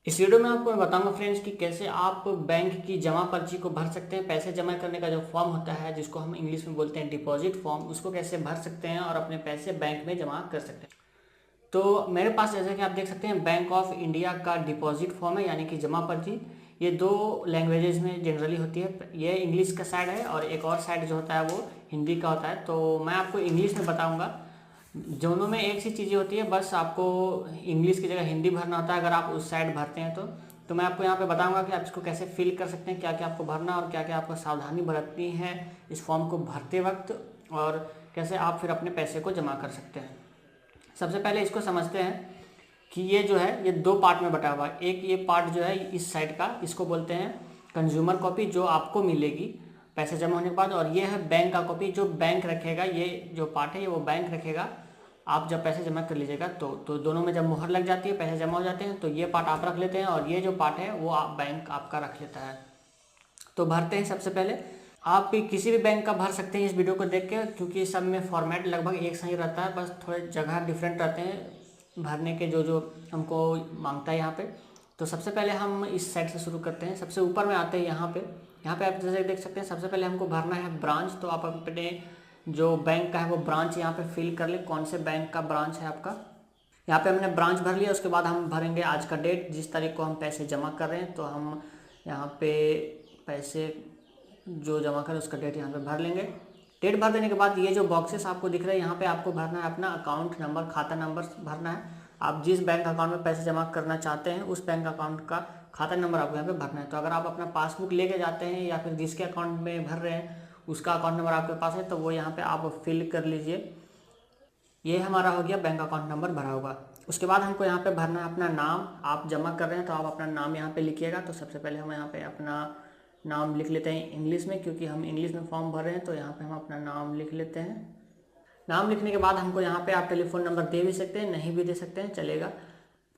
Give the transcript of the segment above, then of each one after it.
इस वीडियो में आपको मैं बताऊंगा फ्रेंड्स कि कैसे आप बैंक की जमा पर्ची को भर सकते हैं। पैसे जमा करने का जो फॉर्म होता है जिसको हम इंग्लिश में बोलते हैं डिपॉजिट फॉर्म, उसको कैसे भर सकते हैं और अपने पैसे बैंक में जमा कर सकते हैं। तो मेरे पास जैसे कि आप देख सकते हैं बैंक ऑफ इंडिया का डिपॉजिट फॉर्म है, यानी कि जमा पर्ची। ये दो लैंग्वेजेस में जनरली होती है। ये इंग्लिश का साइड है और एक और साइड जो होता है वो हिंदी का होता है। तो मैं आपको इंग्लिश में बताऊँगा। दोनों में एक सी चीज़ें होती है, बस आपको इंग्लिश की जगह हिंदी भरना होता है अगर आप उस साइड भरते हैं तो मैं आपको यहाँ पे बताऊंगा कि आप इसको कैसे फिल कर सकते हैं, क्या क्या आपको भरना और क्या क्या आपको सावधानी बरतनी है इस फॉर्म को भरते वक्त, और कैसे आप फिर अपने पैसे को जमा कर सकते हैं। सबसे पहले इसको समझते हैं कि ये जो है ये दो पार्ट में बटा हुआ है। एक ये पार्ट जो है इस साइड का, इसको बोलते हैं कंज्यूमर कॉपी, जो आपको मिलेगी पैसे जमा होने के बाद, और ये है बैंक का कॉपी जो बैंक रखेगा। ये जो पार्ट है ये वो बैंक रखेगा आप जब पैसे जमा कर लीजिएगा तो दोनों में जब मुहर लग जाती है, पैसे जमा हो जाते हैं, तो ये पार्ट आप रख लेते हैं और ये जो पार्ट है वो आप बैंक आपका रख लेता है। तो भरते हैं। सबसे पहले आप भी किसी भी बैंक का भर सकते हैं इस वीडियो को देख के, क्योंकि सब में फॉर्मेट लगभग एक सही रहता है, बस थोड़े जगह डिफरेंट रहते हैं भरने के जो जो हमको मांगता है यहाँ पे। तो सबसे पहले हम इस साइड से शुरू करते हैं। सबसे ऊपर में आते हैं यहाँ पे आप जैसे देख सकते हैं सबसे पहले हमको भरना है ब्रांच। तो आप अपने जो बैंक का है वो ब्रांच यहाँ पे फिल कर ले, कौन से बैंक का ब्रांच है आपका। यहाँ पे हमने ब्रांच भर लिया। उसके बाद हम भरेंगे आज का डेट, जिस तारीख को हम पैसे जमा कर रहे हैं। तो हम यहाँ पे पैसे जो जमा करें उसका डेट यहाँ पे भर लेंगे। डेट भर देने के बाद ये जो बॉक्सेस आपको दिख रहे हैं यहाँ पे आपको भरना है अपना अकाउंट नंबर, खाता नंबर भरना है। आप जिस बैंक अकाउंट में पैसे जमा करना चाहते हैं उस बैंक अकाउंट का खाता नंबर आपको यहाँ पे भरना है। तो अगर आप अपना पासबुक लेके जाते हैं या फिर जिसके अकाउंट में भर रहे हैं उसका अकाउंट नंबर आपके पास है तो वो यहाँ पे आप फिल कर लीजिए। ये हमारा हो गया बैंक अकाउंट नंबर भरा होगा। उसके बाद हमको यहाँ पे भरना है अपना नाम। आप जमा कर रहे हैं तो आप अपना नाम यहाँ पे लिखिएगा। तो सबसे पहले हम यहाँ पे अपना नाम लिख लेते हैं इंग्लिश में, क्योंकि हम इंग्लिश में फॉर्म भर रहे हैं। तो यहाँ पे हम अपना नाम लिख लेते हैं। नाम लिखने के बाद हमको यहाँ पे आप टेलीफोन नंबर दे भी सकते हैं, नहीं भी दे सकते हैं, चलेगा,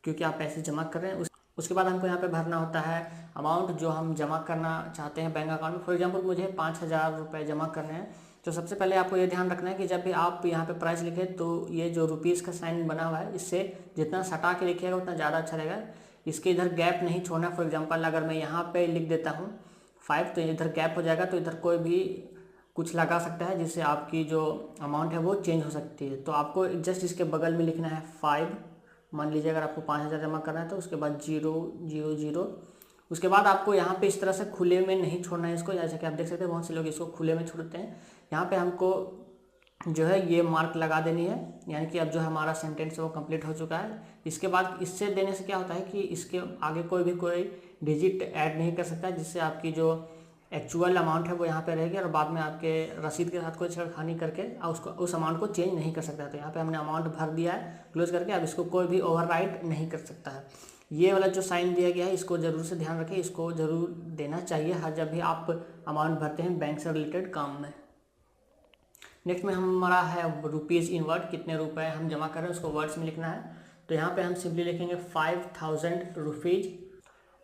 क्योंकि आप पैसे जमा कर रहे हैं। उसके बाद हमको यहाँ पे भरना होता है अमाउंट जो हम जमा करना चाहते हैं बैंक अकाउंट में। फॉर एग्जांपल मुझे 5,000 रुपये जमा करने हैं। तो सबसे पहले आपको ये ध्यान रखना है कि जब भी आप यहाँ पे प्राइस लिखें तो ये जो रुपीज़ का साइन बना हुआ है इससे जितना सटा के लिखिएगा उतना ज़्यादा अच्छा रहेगा। इसके इधर गैप नहीं छोड़ना। फॉर एग्जाम्पल अगर मैं यहाँ पर लिख देता हूँ 5 तो इधर गैप हो जाएगा, तो इधर कोई भी कुछ लगा सकता है जिससे आपकी जो अमाउंट है वो चेंज हो सकती है। तो आपको जस्ट इसके बगल में लिखना है 5। मान लीजिए अगर आपको 5,000 जमा करना है तो उसके बाद 000। उसके बाद आपको यहाँ पे इस तरह से खुले में नहीं छोड़ना है इसको। जैसे कि आप देख सकते हैं बहुत से लोग इसको खुले में छोड़ते हैं। यहाँ पे हमको जो है ये मार्क लगा देनी है, यानी कि अब जो हमारा सेंटेंस है वो कंप्लीट हो चुका है। इसके बाद इससे देने से क्या होता है कि इसके आगे कोई डिजिट ऐड नहीं कर सकता, जिससे आपकी जो एक्चुअल अमाउंट है वो यहाँ पे रहेगी और बाद में आपके रसीद के साथ कोई छेड़खानी करके उसको उस अमाउंट को चेंज नहीं कर सकता है। तो यहाँ पे हमने अमाउंट भर दिया है क्लोज करके। अब इसको कोई भी ओवरराइट नहीं कर सकता है। ये वाला जो साइन दिया गया है इसको ज़रूर से ध्यान रखें, इसको ज़रूर देना चाहिए हर जब भी आप अमाउंट भरते हैं बैंक से रिलेटेड काम में। नेक्स्ट में हमारा है रुपीज़ इन वर्ड, कितने रुपए हम जमा कर रहे हैं उसको वर्ड्स में लिखना है। तो यहाँ पे हम सिंपली लिखेंगे 5,000 रुपीज़।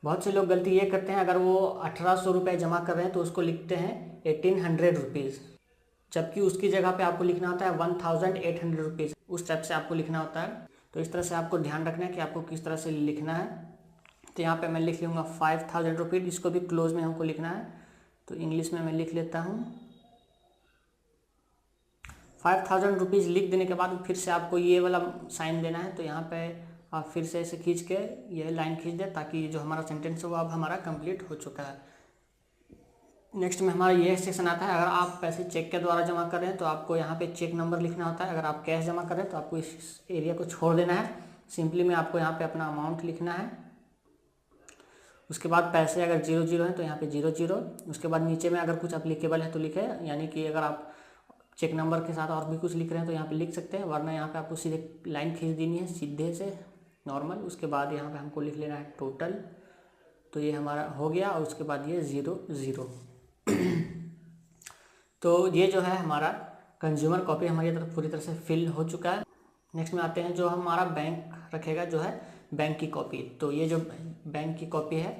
बहुत से लोग गलती ये करते हैं, अगर वो 1,800 रुपये जमा कर रहे हैं तो उसको लिखते हैं 1,800 रुपीज़, जबकि उसकी जगह पे आपको लिखना होता है 1,800 रुपीज़। उस टाइप से आपको लिखना होता है। तो इस तरह से आपको ध्यान रखना है कि आपको किस तरह से लिखना है। तो यहाँ पे मैं लिख लूँगा 5,000 रुपीज़। इसको भी क्लोज में हमको लिखना है। तो इंग्लिश में मैं लिख लेता हूँ 5,000 रुपीज़। लिख देने के बाद फिर से आपको ये वाला साइन देना है। तो यहाँ पे आप फिर से ऐसे खींच के ये लाइन खींच दें ताकि जो हमारा सेंटेंस है वो अब हमारा कंप्लीट हो चुका है। नेक्स्ट में हमारा ये सेक्शन आता है, अगर आप पैसे चेक के द्वारा जमा कर रहे हैं तो आपको यहाँ पे चेक नंबर लिखना होता है। अगर आप कैश जमा कर रहे हैं तो आपको इस एरिया को छोड़ देना है। सिंपली में आपको यहाँ पे अपना अमाउंट लिखना है। उसके बाद पैसे अगर 0 है तो यहाँ पे 0। उसके बाद नीचे में अगर कुछ अप्लीकेबल है तो लिखे, यानी कि अगर आप चेक नंबर के साथ और भी कुछ लिख रहे हैं तो यहाँ पे लिख सकते हैं, वरना यहाँ पे आपको सीधे लाइन खींच देनी है सीधे से नॉर्मल। उसके बाद यहाँ पे हमको लिख लेना है टोटल। तो ये हमारा हो गया और उसके बाद ये 0 तो ये जो है हमारा कंज्यूमर कॉपी हमारी तरफ पूरी तरह से फिल हो चुका है। नेक्स्ट में आते हैं जो हमारा बैंक रखेगा, जो है बैंक की कॉपी। तो ये जो बैंक की कॉपी है,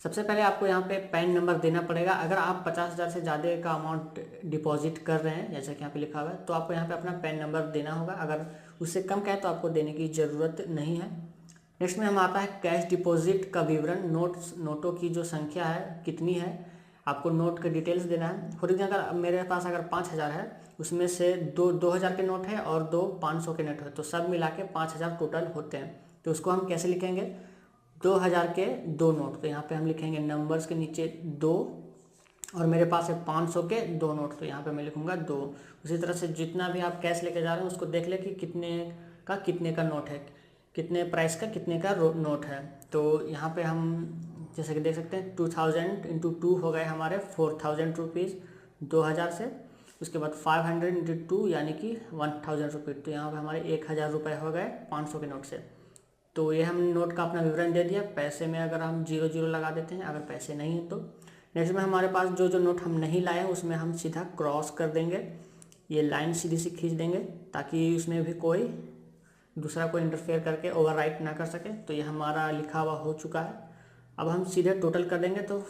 सबसे पहले आपको यहाँ पे पैन नंबर देना पड़ेगा। अगर आप 50,000 से ज़्यादा का अमाउंट डिपॉजिट कर रहे हैं, जैसा कि यहाँ पे लिखा हुआ है, तो आपको यहाँ पे अपना पैन नंबर देना होगा। अगर उससे कम का है तो आपको देने की ज़रूरत नहीं है। नेक्स्ट में हम आता है कैश डिपॉजिट का विवरण, नोटों की जो संख्या है कितनी है, आपको नोट के डिटेल्स देना है। फॉर एग्जाम्पल मेरे पास अगर 5000 है, उसमें से 2000 के नोट है और 2 500 के नोट है, तो सब मिला के 5000 टोटल होते हैं। तो उसको हम कैसे लिखेंगे, 2000 के 2 नोट, तो यहाँ पे हम लिखेंगे नंबर्स के नीचे 2, और मेरे पास है 500 के 2 नोट, तो यहाँ पे मैं लिखूँगा 2। उसी तरह से जितना भी आप कैश लेके जा रहे हैं उसको देख ले कि कितने का नोट है, कितने प्राइस का कितने का नोट है। तो यहाँ पे हम जैसे कि देख सकते हैं 2000 इंटू 2 हो गए हमारे 4000 रुपीज़ 2000 से, उसके बाद 500 इंटू 2 यानी कि 1000 रुपीज़, तो यहाँ पे हमारे 1000 रुपये हो गए 500 के नोट से। तो ये हम नोट का अपना विवरण दे दिया। पैसे में अगर हम 00 लगा देते हैं, अगर पैसे नहीं है तो। नेक्स्ट में हमारे पास जो नोट हम नहीं लाए हैं उसमें हम सीधा क्रॉस कर देंगे, ये लाइन सीधी सी खींच देंगे ताकि उसमें भी कोई दूसरा कोई इंटरफेयर करके ओवरराइट ना कर सके। तो ये हमारा लिखा हुआ हो चुका है। अब हम सीधे टोटल कर देंगे, तो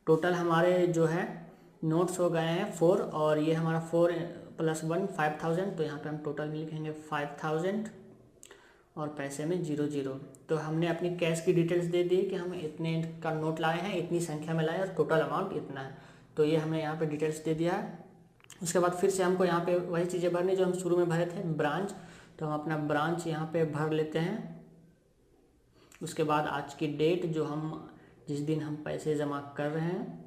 टोटल हमारे जो है नोट्स हो गए हैं 4, और ये हमारा 4 + 1 5000, तो यहाँ पे हम टोटल में लिखेंगे 5000 और पैसे में 00। तो हमने अपनी कैश की डिटेल्स दे दी कि हम इतने का नोट लाए हैं, इतनी संख्या में लाए और टोटल अमाउंट इतना है। तो ये हमने यहाँ पे डिटेल्स दे दिया है। उसके बाद फिर से हमको यहाँ पे वही चीज़ें भरनी जो हम शुरू में भरे थे, ब्रांच। तो हम अपना ब्रांच यहाँ पे भर लेते हैं। उसके बाद आज की डेट, जो हम जिस दिन हम पैसे जमा कर रहे हैं,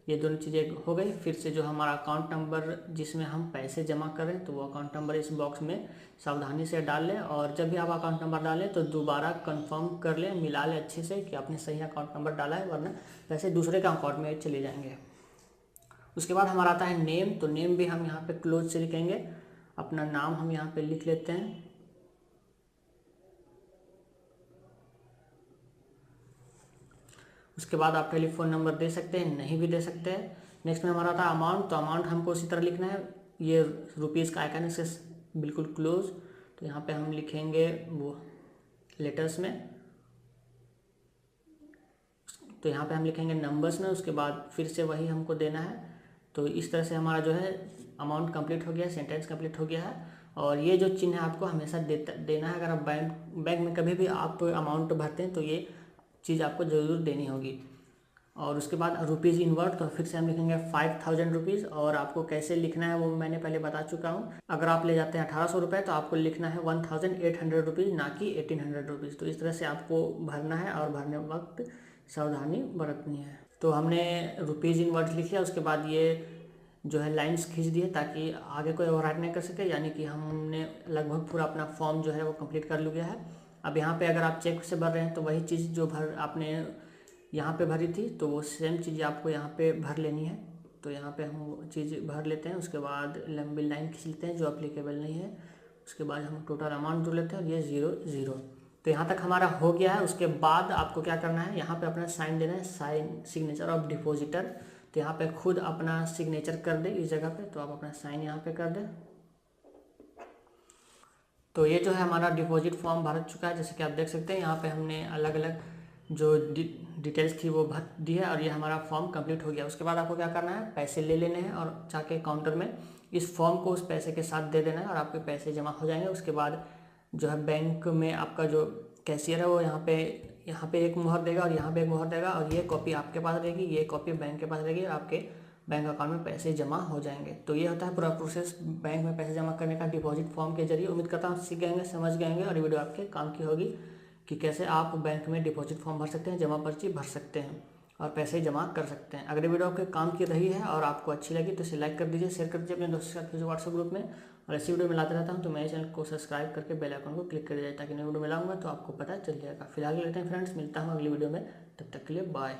ये दोनों चीज़ें हो गई। फिर से जो हमारा अकाउंट नंबर जिसमें हम पैसे जमा कर रहे हैं, तो वो अकाउंट नंबर इस बॉक्स में सावधानी से डाल लें, और जब भी आप अकाउंट नंबर डालें तो दोबारा कंफर्म कर लें, मिला लें अच्छे से कि आपने सही अकाउंट नंबर डाला है, वरना पैसे दूसरे के अकाउंट में चले जाएंगे। उसके बाद हमारा आता है नेम। तो नेम भी हम यहाँ पे क्लोज से लिखेंगे, अपना नाम हम यहाँ पे लिख लेते हैं। उसके बाद आप टेलीफोन नंबर दे सकते हैं, नहीं भी दे सकते हैं। नेक्स्ट में हमारा था अमाउंट। तो अमाउंट हमको उसी तरह लिखना है, ये रुपीज़ का आइकन इससे बिल्कुल क्लोज। तो यहाँ पे हम लिखेंगे वो लेटर्स में, तो यहाँ पे हम लिखेंगे नंबर्स में। उसके बाद फिर से वही हमको देना है। तो इस तरह से हमारा जो है अमाउंट कंप्लीट हो गया, सेंटेंस कंप्लीट हो गया है। और ये जो चिन्ह है आपको हमेशा देना है। अगर आप बैंक में कभी भी आप अमाउंट भरते हैं तो ये चीज़ आपको ज़रूर देनी होगी। और उसके बाद रुपीज़ इनवर्ट, तो फिर से हम लिखेंगे 5000 रुपीज़। और आपको कैसे लिखना है वो मैंने पहले बता चुका हूँ। अगर आप ले जाते हैं 1800 रुपये तो आपको लिखना है 1800 रुपीज़, ना कि 1800 रुपीज़। तो इस तरह से आपको भरना है, और भरने वक्त सावधानी बरतनी है। तो हमने रुपीज़ इनवर्ट लिख लिया। उसके बाद ये जो है लाइंस खींच दिए ताकि आगे कोई ओवरराइट नहीं कर सके, यानी कि हमने लगभग पूरा अपना फॉर्म जो है वो कंप्लीट कर लिया है। अब यहाँ पे अगर आप चेक से भर रहे हैं तो वही चीज़ जो आपने यहाँ पे भरी थी, तो वो सेम चीज़ आपको यहाँ पे भर लेनी है। तो यहाँ पे हम वो चीज़ भर लेते हैं। उसके बाद लंबी लाइन खींच लेते हैं जो अप्लीकेबल नहीं है। उसके बाद हम टोटल अमाउंट जोड़ लेते हैं, और ये 00। तो यहाँ तक हमारा हो गया है। उसके बाद आपको क्या करना है, यहाँ पे अपना साइन देना है, साइन सिग्नेचर ऑफ डिपॉजिटर। तो यहाँ पे खुद अपना सिग्नेचर कर दे इस जगह पे, तो आप अपना साइन यहाँ पे कर दें। तो ये जो है हमारा डिपॉजिट फॉर्म भर चुका है। जैसे कि आप देख सकते हैं यहाँ पे हमने अलग अलग जो डिटेल्स थी वो भर दी है, और ये हमारा फॉर्म कंप्लीट हो गया। उसके बाद आपको क्या करना है, पैसे ले लेने हैं और जाके काउंटर में इस फॉर्म को उस पैसे के साथ दे देना है, और आपके पैसे जमा हो जाएंगे। उसके बाद जो है बैंक में आपका जो कैशियर है वो यहाँ पे एक मुहर देगा, और यहाँ पे एक मुहर देगा, और ये कॉपी आपके पास रहेगी, ये कॉपी बैंक के पास रहेगी, और आपके बैंक अकाउंट में पैसे जमा हो जाएंगे। तो ये होता है पूरा प्रोसेस बैंक में पैसे जमा करने का डिपॉजिट फॉर्म के जरिए। उम्मीद करता हूँ सीख गएंगे, समझ गएंगे, और ये वीडियो आपके काम की होगी कि कैसे आप बैंक में डिपॉजिट फॉर्म भर सकते हैं, जमा पर्ची भर सकते हैं, और पैसे जमा कर सकते हैं। अगर ये वीडियो आपके काम की रही है और आपको अच्छी लगी तो इसे लाइक कर दीजिए, शेयर कर दीजिए अपने दोस्तों के साथ व्हाट्सएप ग्रुप में। और ऐसी वीडियो में लाते रहता हूँ, तो मेरे चैनल को सब्सक्राइब करके बेल आइकन को क्लिक कर दीजिए, ताकि नई वीडियो मिलाऊंगा तो आपको पता चल जाएगा। फिलहाल लेते हैं फ्रेंड्स, मिलता हूँ अगली वीडियो में, तब तक के लिए बाय।